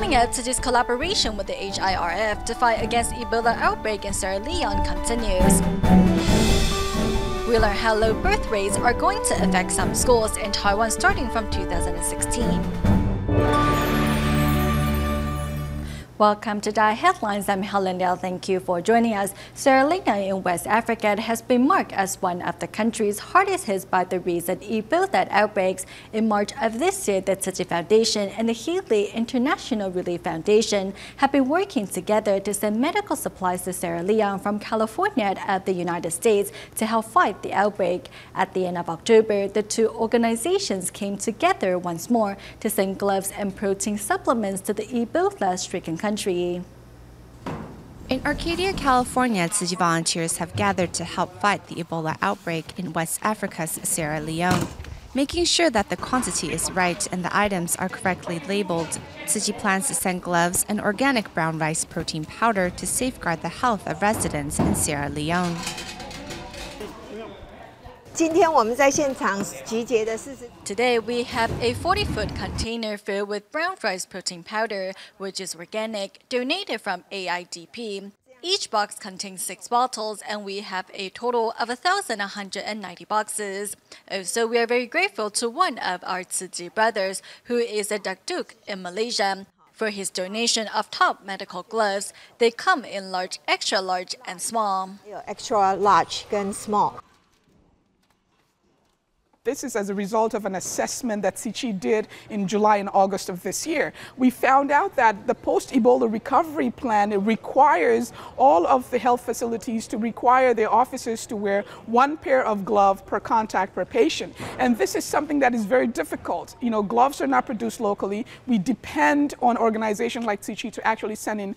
Coming up, Tzu Chi's collaboration with the HIRF to fight against Ebola outbreak in Sierra Leone continues. We learn how low birth rates are going to affect some schools in Taiwan starting from 2016. Welcome to DaAi Headlines. I'm Helen Dale. Thank you for joining us. Sierra Leone in West Africa has been marked as one of the countries hardest hit by the recent Ebola outbreaks. In March of this year, the Tzu Chi Foundation and the Healy International Relief Foundation have been working together to send medical supplies to Sierra Leone from California and the United States to help fight the outbreak. At the end of October, the two organizations came together once more to send gloves and protein supplements to the Ebola-stricken country. In Arcadia, California, Tzu Chi volunteers have gathered to help fight the Ebola outbreak in West Africa's Sierra Leone. Making sure that the quantity is right and the items are correctly labeled, Tzu Chi plans to send gloves and organic brown rice protein powder to safeguard the health of residents in Sierra Leone. Today we have a 40-foot container filled with brown rice protein powder, which is organic, donated from AIDP. Each box contains 6 bottles, and we have a total of 1,190 boxes. Also, we are very grateful to one of our Tzu Chi brothers, who is a dakduk in Malaysia, for his donation of top medical gloves. They come in large, extra large, and small. Extra large and small. This is as a result of an assessment that Tzu Chi did in July and August of this year. We found out that the post-Ebola recovery plan requires all of the health facilities to require their officers to wear 1 pair of gloves per contact per patient. And this is something that is very difficult. You know, gloves are not produced locally. We depend on organizations like Tzu Chi to actually send in,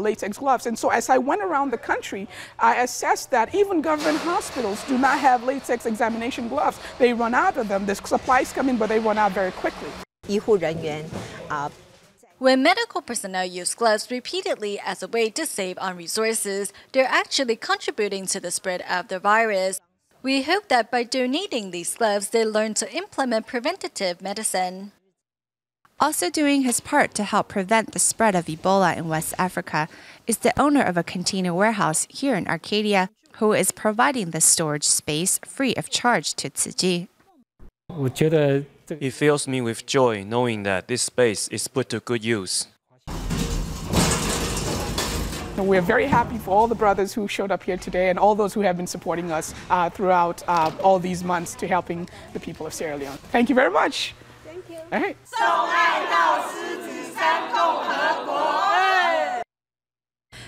latex gloves. And so as I went around the country, I assessed that even government hospitals do not have latex examination gloves. They run out of them. The supplies come in, but they run out very quickly. When medical personnel use gloves repeatedly as a way to save on resources, they're actually contributing to the spread of the virus. We hope that by donating these gloves, they learn to implement preventative medicine. Also doing his part to help prevent the spread of Ebola in West Africa is the owner of a container warehouse here in Arcadia, who is providing the storage space free of charge to Tzu Chi. It fills me with joy knowing that this space is put to good use. We're very happy for all the brothers who showed up here today and all those who have been supporting us throughout all these months to helping the people of Sierra Leone. Thank you very much. Thank you. All right.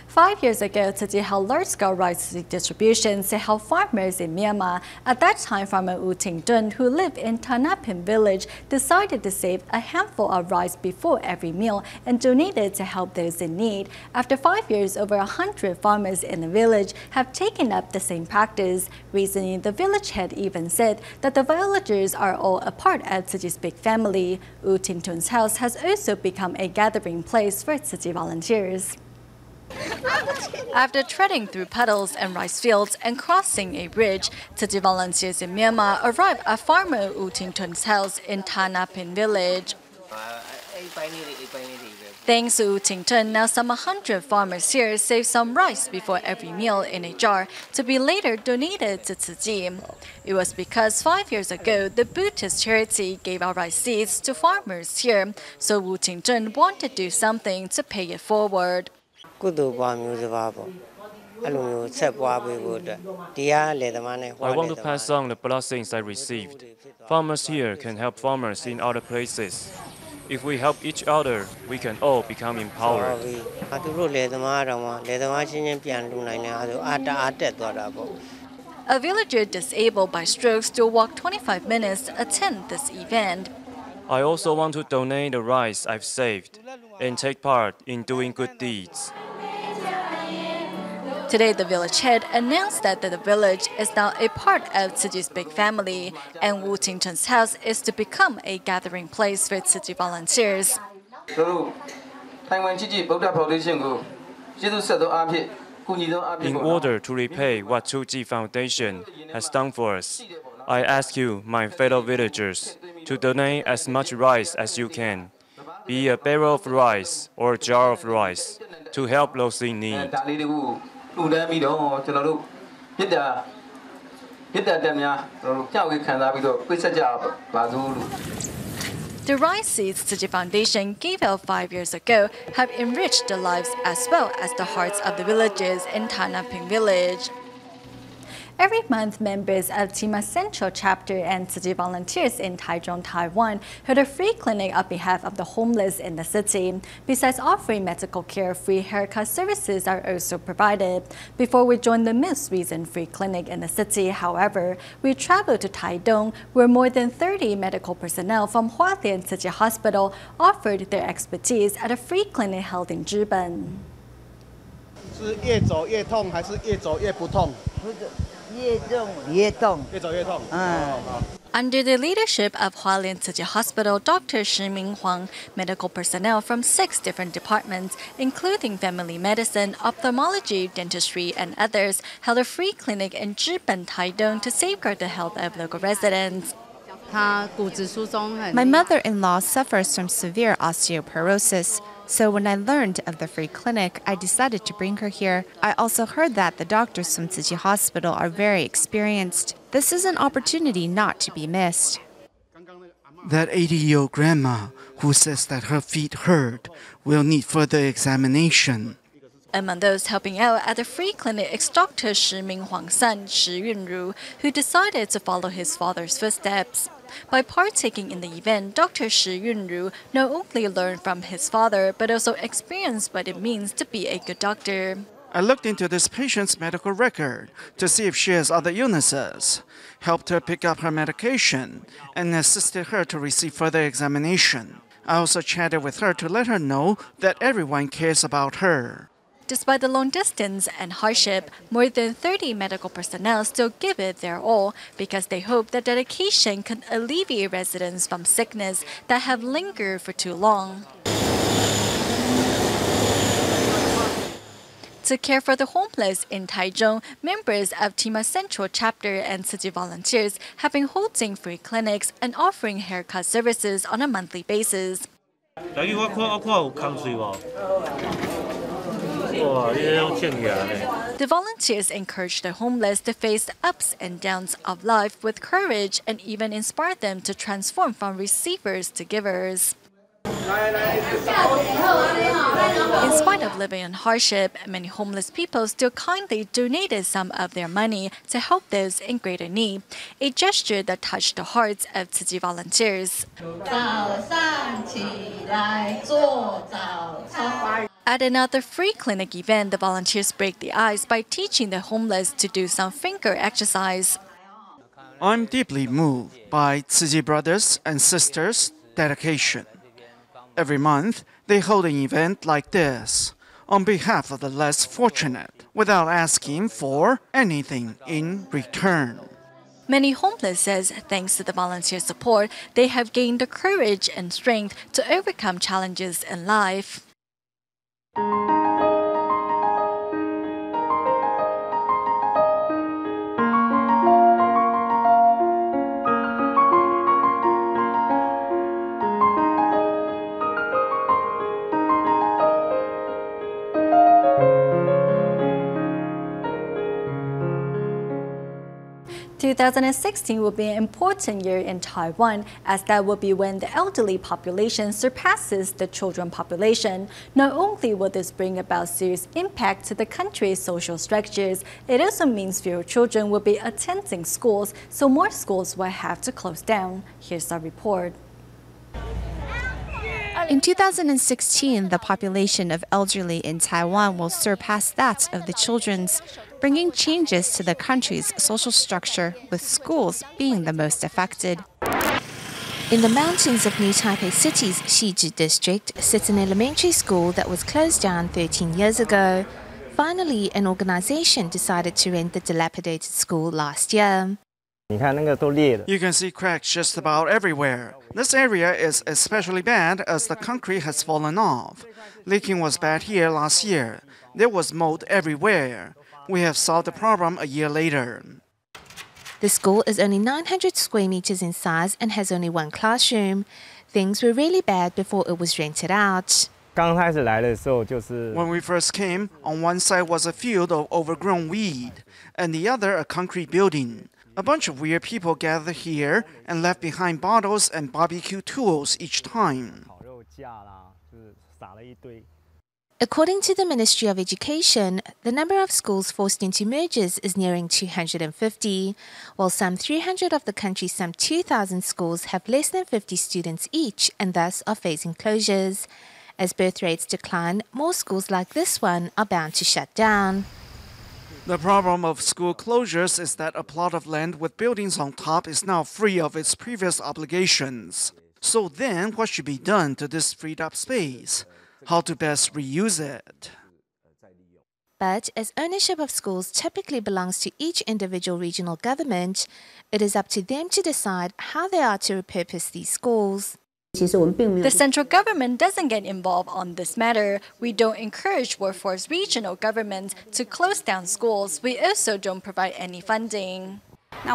5 years ago, Tzu Chi held large-scale rice distributions to help farmers in Myanmar. At that time, farmer Wu Ting-tun, who lived in Tanapin village, decided to save a handful of rice before every meal and donated to help those in need. After 5 years, over 100 farmers in the village have taken up the same practice. Recently, the village head even said that the villagers are all a part of Tzu Chi's big family. Wu Ting-tun's house has also become a gathering place for Tzu Chi volunteers. After treading through puddles and rice fields and crossing a bridge, Tzu Chi volunteers in Myanmar arrived at farmer Wu Ting-tun's house in Tanapin village. Thanks to Wu Ting-tun, now some 100 farmers here save some rice before every meal in a jar to be later donated to Tzu Chi. It was because 5 years ago, the Buddhist charity gave out rice seeds to farmers here, so Wu Ting-tun wanted to do something to pay it forward. I want to pass on the blessings I received. Farmers here can help farmers in other places. If we help each other, we can all become empowered. A villager disabled by stroke still walked 25 minutes to attend this event. I also want to donate the rice I've saved and take part in doing good deeds. Today, the village head announced that the village is now a part of Tzu Chi's big family, and Wu Ting-tun's house is to become a gathering place for Tzu Chi volunteers. In order to repay what Tzu Chi Foundation has done for us, I ask you, my fellow villagers, to donate as much rice as you can. be a barrel of rice or a jar of rice to help those in need. The rice seeds Tzu Chi Foundation gave out 5 years ago have enriched the lives as well as the hearts of the villagers in Tanaping village. Every month, members of Tima Central Chapter and Tzu Chi volunteers in Taichung, Taiwan, hold a free clinic on behalf of the homeless in the city. Besides offering medical care, free haircut services are also provided. Before we joined the most recent free clinic in the city, however, we traveled to Taidong, where more than 30 medical personnel from Hualien Tzu Chi Hospital offered their expertise at a free clinic held in Zhiben. 是越走越痛还是越走越不痛？ Under the leadership of Hualien Tzu Chi Hospital, Dr. Shi Minghuang, medical personnel from 6 different departments, including family medicine, ophthalmology, dentistry, and others, held a free clinic in Zhiben, Taidong to safeguard the health of local residents. My mother-in-law suffers from severe osteoporosis. So when I learned of the free clinic, I decided to bring her here. I also heard that the doctors from Tzu Chi Hospital are very experienced. This is an opportunity not to be missed. That 80-year-old grandma who says that her feet hurt will need further examination. Among those helping out at the free clinic is Dr. Shi Minghuang's son, Shi Yunru, who decided to follow his father's footsteps. By partaking in the event, Dr. Shi Yunru not only learned from his father, but also experienced what it means to be a good doctor. I looked into this patient's medical record to see if she has other illnesses, helped her pick up her medication, and assisted her to receive further examination. I also chatted with her to let her know that everyone cares about her. Despite the long distance and hardship, more than 30 medical personnel still give it their all because they hope that dedication can alleviate residents from sickness that have lingered for too long. To care for the homeless in Taichung, members of Tima Central Chapter and Tzu Chi volunteers have been holding free clinics and offering haircut services on a monthly basis. The volunteers encourage the homeless to face the ups and downs of life with courage and even inspire them to transform from receivers to givers. In spite of living in hardship, many homeless people still kindly donated some of their money to help those in greater need, a gesture that touched the hearts of Tzu Chi volunteers. At another free clinic event, the volunteers break the ice by teaching the homeless to do some finger exercise. I'm deeply moved by Tzu Chi brothers and sisters' dedication. Every month, they hold an event like this on behalf of the less fortunate without asking for anything in return. Many homeless says thanks to the volunteer support, they have gained the courage and strength to overcome challenges in life. – 2016 will be an important year in Taiwan, as that will be when the elderly population surpasses the children population. Not only will this bring about serious impact to the country's social structures, it also means fewer children will be attending schools, so more schools will have to close down. Here's our report. In 2016, the population of elderly in Taiwan will surpass that of the children's, bringing changes to the country's social structure, with schools being the most affected. In the mountains of New Taipei City's Xizhi district sits an elementary school that was closed down 13 years ago. Finally, an organization decided to rent the dilapidated school last year. You can see cracks just about everywhere. This area is especially bad as the concrete has fallen off. Leaking was bad here last year. There was mold everywhere. We have solved the problem a year later. The school is only 900 square meters in size and has only one classroom. Things were really bad before it was rented out. When we first came, on one side was a field of overgrown weed, and the other a concrete building. A bunch of weird people gathered here and left behind bottles and barbecue tools each time. According to the Ministry of Education, the number of schools forced into mergers is nearing 250, while some 300 of the country's some 2,000 schools have less than 50 students each and thus are facing closures. As birth rates decline, more schools like this one are bound to shut down. The problem of school closures is that a plot of land with buildings on top is now free of its previous obligations. So then, what should be done to this freed up space? How to best reuse it? But as ownership of schools typically belongs to each individual regional government, it is up to them to decide how they are to repurpose these schools. The central government doesn't get involved on this matter. We don't encourage or force regional governments to close down schools. We also don't provide any funding. We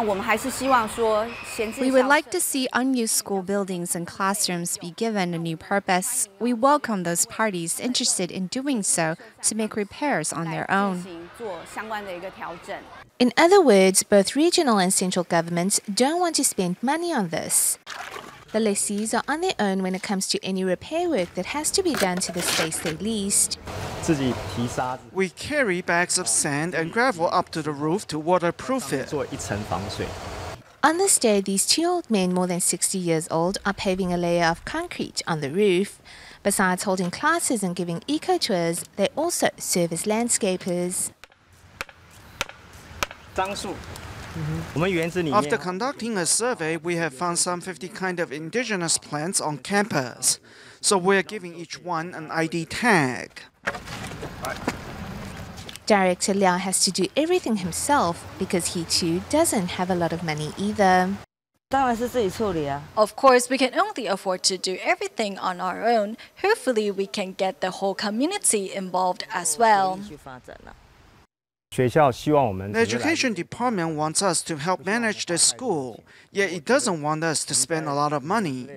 would like to see unused school buildings and classrooms be given a new purpose. We welcome those parties interested in doing so to make repairs on their own. In other words, both regional and central governments don't want to spend money on this. The lessees are on their own when it comes to any repair work that has to be done to the space they leased. We carry bags of sand and gravel up to the roof to waterproof it. On this day, these two old men, more than 60 years old, are paving a layer of concrete on the roof. Besides holding classes and giving eco-tours, they also serve as landscapers. After conducting a survey, we have found some 50 kind of indigenous plants on campus. So we're giving each one an ID tag. Director Liao has to do everything himself because he too doesn't have a lot of money either. Of course, we can only afford to do everything on our own. Hopefully, we can get the whole community involved as well. The education department wants us to help manage the school, yet it doesn't want us to spend a lot of money.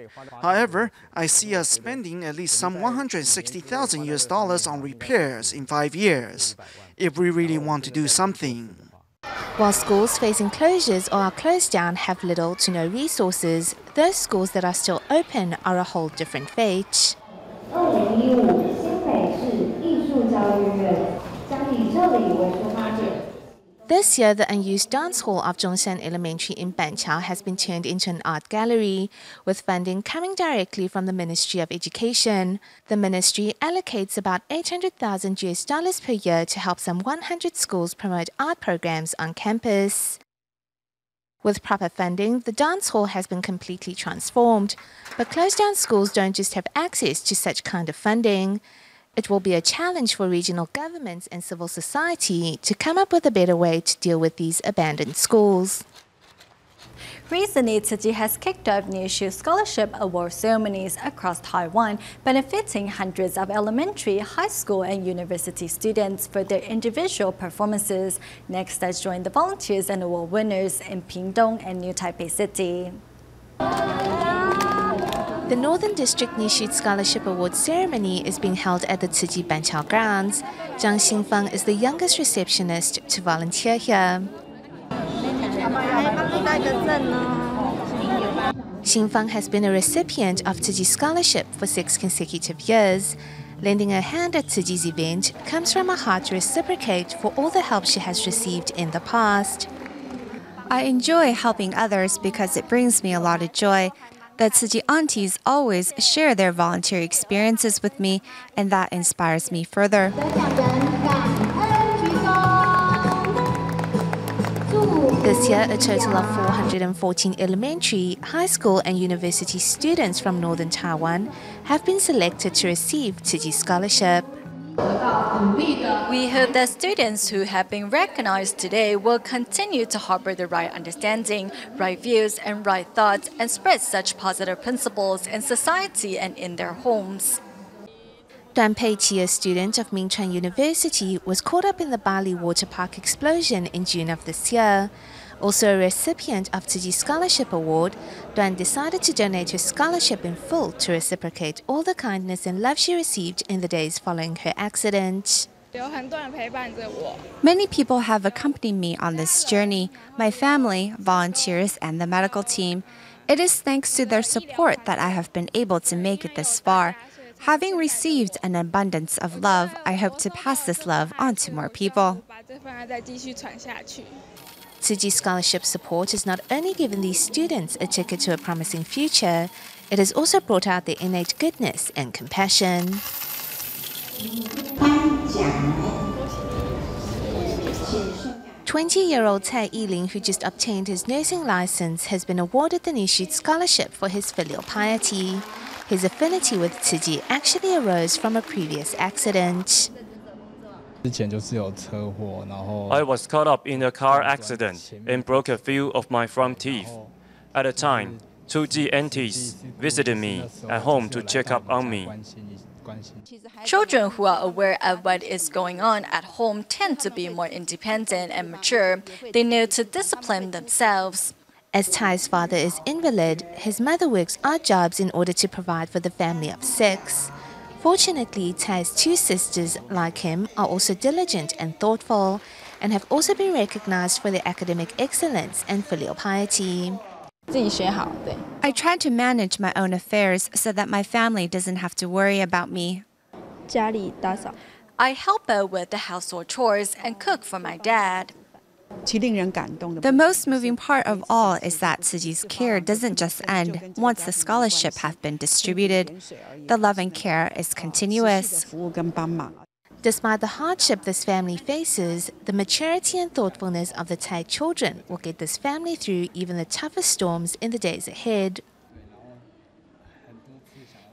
However, I see us spending at least some $160,000 on repairs in 5 years, if we really want to do something. While schools facing closures or are closed down have little to no resources, those schools that are still open are a whole different fate. This year, the unused dance hall of Zhongshan Elementary in Banqiao has been turned into an art gallery, with funding coming directly from the Ministry of Education. The ministry allocates about $800,000 per year to help some 100 schools promote art programs on campus. With proper funding, the dance hall has been completely transformed, but closed down schools don't just have access to such kind of funding. It will be a challenge for regional governments and civil society to come up with a better way to deal with these abandoned schools. Recently, Tzu Chi has kicked off new scholarship award ceremonies across Taiwan, benefiting hundreds of elementary, high school, and university students for their individual performances. Next, let's join the volunteers and award winners in Pingdong and New Taipei City. The Northern District Nishu Scholarship Award ceremony is being held at the Tzu Chi Banqiao grounds. Zhang Xingfeng is the youngest receptionist to volunteer here. Xingfeng has been a recipient of Tzu Chi Scholarship for 6 consecutive years. Lending a hand at Tzu Chi's event comes from a heart to reciprocate for all the help she has received in the past. I enjoy helping others because it brings me a lot of joy. The Tzu Chi aunties always share their volunteer experiences with me, and that inspires me further. This year, a total of 414 elementary, high school, and university students from northern Taiwan have been selected to receive Tzu Chi Scholarship. We hope that students who have been recognized today will continue to harbor the right understanding, right views, and right thoughts, and spread such positive principles in society and in their homes. Duan Peiqi, a student of Mingchuan University, was caught up in the Bali water park explosion in June of this year. Also a recipient of Tzu Chi Scholarship Award, Duan decided to donate her scholarship in full to reciprocate all the kindness and love she received in the days following her accident. Many people have accompanied me on this journey, my family, volunteers, and the medical team. It is thanks to their support that I have been able to make it this far. Having received an abundance of love, I hope to pass this love on to more people. Tzu Chi Scholarship support has not only given these students a ticket to a promising future, it has also brought out their innate goodness and compassion. 20-year-old Cai Yiling, who just obtained his nursing license, has been awarded the Nishute Scholarship for his filial piety. His affinity with Tzu Chi actually arose from a previous accident. I was caught up in a car accident and broke a few of my front teeth. At the time, Tzu Chi aunties visited me at home to check up on me. Children who are aware of what is going on at home tend to be more independent and mature. They know to discipline themselves. As Tai's father is invalid, his mother works odd jobs in order to provide for the family of 6. Fortunately, Tai's 2 sisters, like him, are also diligent and thoughtful, and have also been recognized for their academic excellence and filial piety. I try to manage my own affairs so that my family doesn't have to worry about me. I help out with the household chores and cook for my dad. The most moving part of all is that Tzu Chi's care doesn't just end once the scholarship has been distributed. The love and care is continuous. Despite the hardship this family faces, the maturity and thoughtfulness of the Thai children will get this family through even the toughest storms in the days ahead.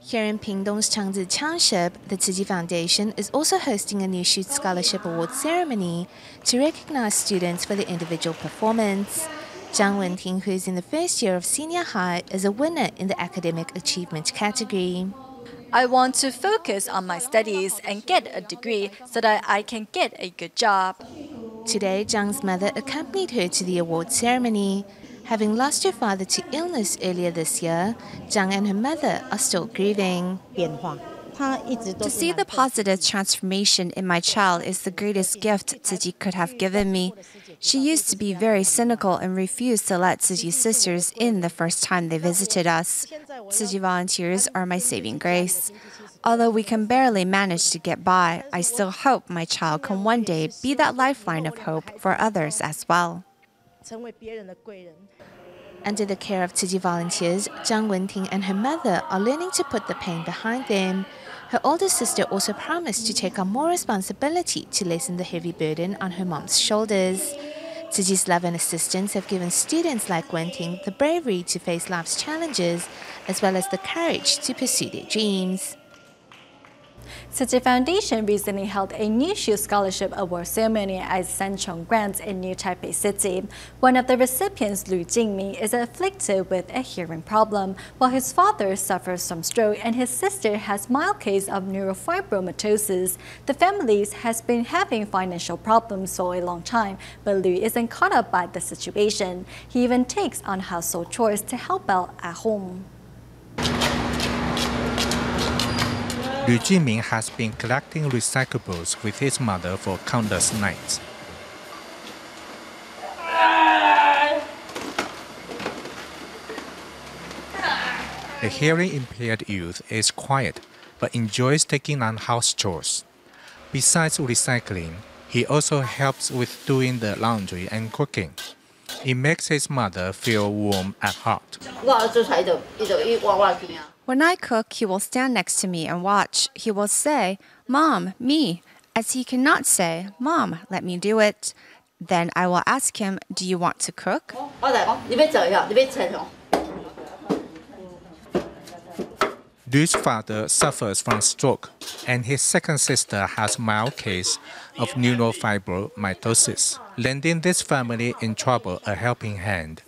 Here in Pingdong's Changzi Township, the Tzu Chi Foundation is also hosting a Nishute Scholarship Award ceremony to recognize students for their individual performance. Zhang Wenting, who is in the first year of senior high, is a winner in the academic achievement category. I want to focus on my studies and get a degree so that I can get a good job. Today, Zhang's mother accompanied her to the award ceremony. Having lost her father to illness earlier this year, Zhang and her mother are still grieving. To see the positive transformation in my child is the greatest gift Tzu Chi could have given me. She used to be very cynical and refused to let Tzu Chi's sisters in the first time they visited us. Tzu Chi volunteers are my saving grace. Although we can barely manage to get by, I still hope my child can one day be that lifeline of hope for others as well. Under the care of Tzu Chi volunteers, Zhang Wenting and her mother are learning to put the pain behind them. Her older sister also promised to take on more responsibility to lessen the heavy burden on her mom's shoulders. Tzu Chi's love and assistance have given students like Wenting the bravery to face life's challenges, as well as the courage to pursue their dreams. Tzu Chi Foundation recently held a Nishute Scholarship Award ceremony at Sanchong Grants in New Taipei City. One of the recipients, Lu Jingming, is afflicted with a hearing problem, while his father suffers from stroke and his sister has mild case of neurofibromatosis. The family has been having financial problems for a long time, but Lu isn't caught up by the situation. He even takes on household chores to help out at home. Lu Jingming has been collecting recyclables with his mother for countless nights. The hearing-impaired youth is quiet, but enjoys taking on house chores. Besides recycling, he also helps with doing the laundry and cooking. It makes his mother feel warm at heart. When I cook, he will stand next to me and watch. He will say, "Mom, me," as he cannot say, "Mom, let me do it." Then I will ask him, "Do you want to cook?" Lu's father suffers from stroke, and his second sister has mild case of neurofibromatosis, lending this family in trouble a helping hand.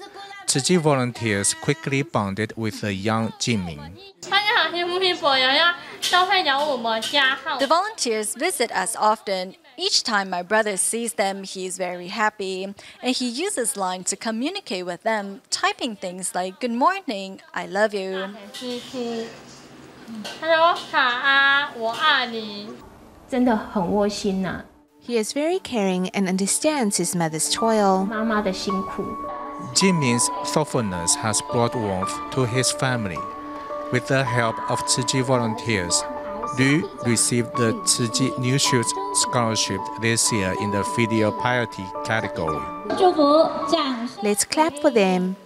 Tzu Chi volunteers quickly bonded with the young Jingming. The volunteers visit us often Each time my brother sees them, he's very happy, and he uses line to communicate with them, typing things like "Good morning, I love you." 他说卡啊，我爱你，真的很窝心呐。 He is very caring and understands his mother's toil. 妈妈的辛苦。 Jimin's thoughtfulness has brought warmth to his family. With the help of Tzu Chi volunteers, Liu received the Tzu Chi New Shoots Scholarship this year in the Filial Piety category. Let's clap for them.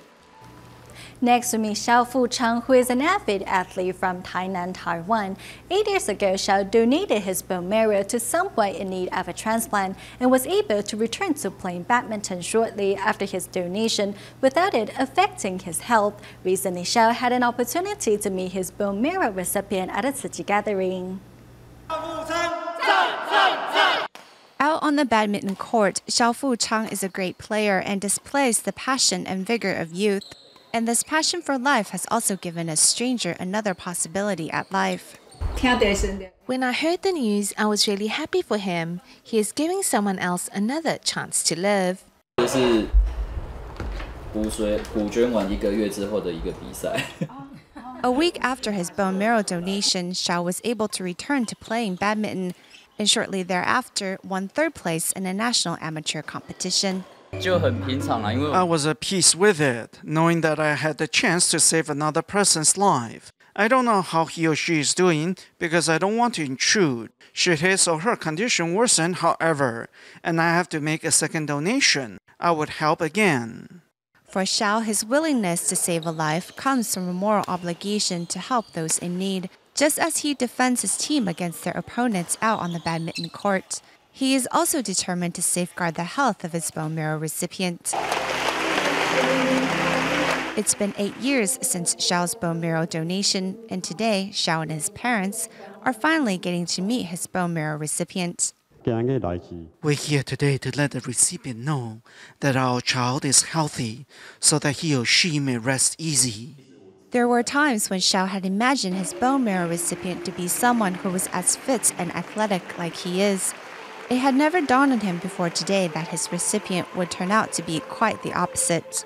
Next to me, Xiao Fuchang, who is an avid athlete from Tainan, Taiwan. 8 years ago, Xiao donated his bone marrow to someone in need of a transplant and was able to return to playing badminton shortly after his donation without it affecting his health. Recently, Xiao had an opportunity to meet his bone marrow recipient at a Tzu Chi gathering. Out on the badminton court, Xiao Fuchang is a great player and displays the passion and vigor of youth. And this passion for life has also given a stranger another possibility at life. When I heard the news, I was really happy for him. He is giving someone else another chance to live. A week after his bone marrow donation, Xiao was able to return to playing badminton and shortly thereafter won 3rd place in a national amateur competition. I was at peace with it, knowing that I had the chance to save another person's life. I don't know how he or she is doing because I don't want to intrude. Should his or her condition worsen, however, and I have to make a second donation, I would help again. For Xiao, his willingness to save a life comes from a moral obligation to help those in need, just as he defends his team against their opponents out on the badminton court. He is also determined to safeguard the health of his bone marrow recipient. It's been 8 years since Xiao's bone marrow donation, and today, Xiao and his parents are finally getting to meet his bone marrow recipient. We're here today to let the recipient know that our child is healthy so that he or she may rest easy. There were times when Xiao had imagined his bone marrow recipient to be someone who was as fit and athletic like he is. It had never dawned on him before today that his recipient would turn out to be quite the opposite.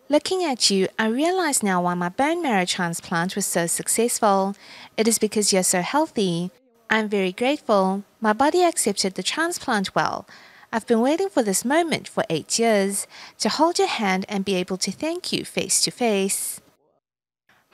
Looking at you, I realize now why my bone marrow transplant was so successful. It is because you're so healthy. I'm very grateful. My body accepted the transplant well. I've been waiting for this moment for 8 years, to hold your hand and be able to thank you face to face.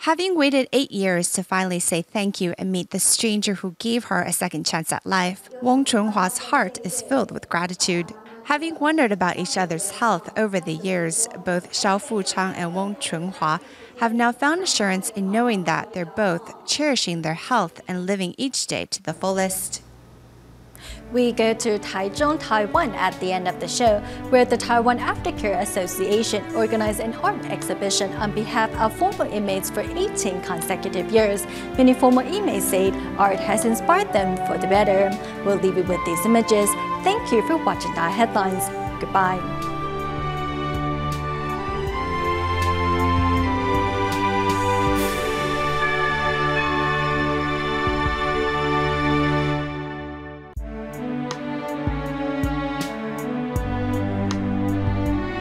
Having waited 8 years to finally say thank you and meet the stranger who gave her a second chance at life, Wong Chunhua's heart is filled with gratitude. Having wondered about each other's health over the years, both Xiao Fuchang and Wong Chunhua have now found assurance in knowing that they're both cherishing their health and living each day to the fullest. We go to Taichung, Taiwan at the end of the show, where the Taiwan Aftercare Association organized an art exhibition on behalf of former inmates for 18 consecutive years. Many former inmates said art has inspired them for the better. We'll leave you with these images. Thank you for watching DaAi Headlines. Goodbye.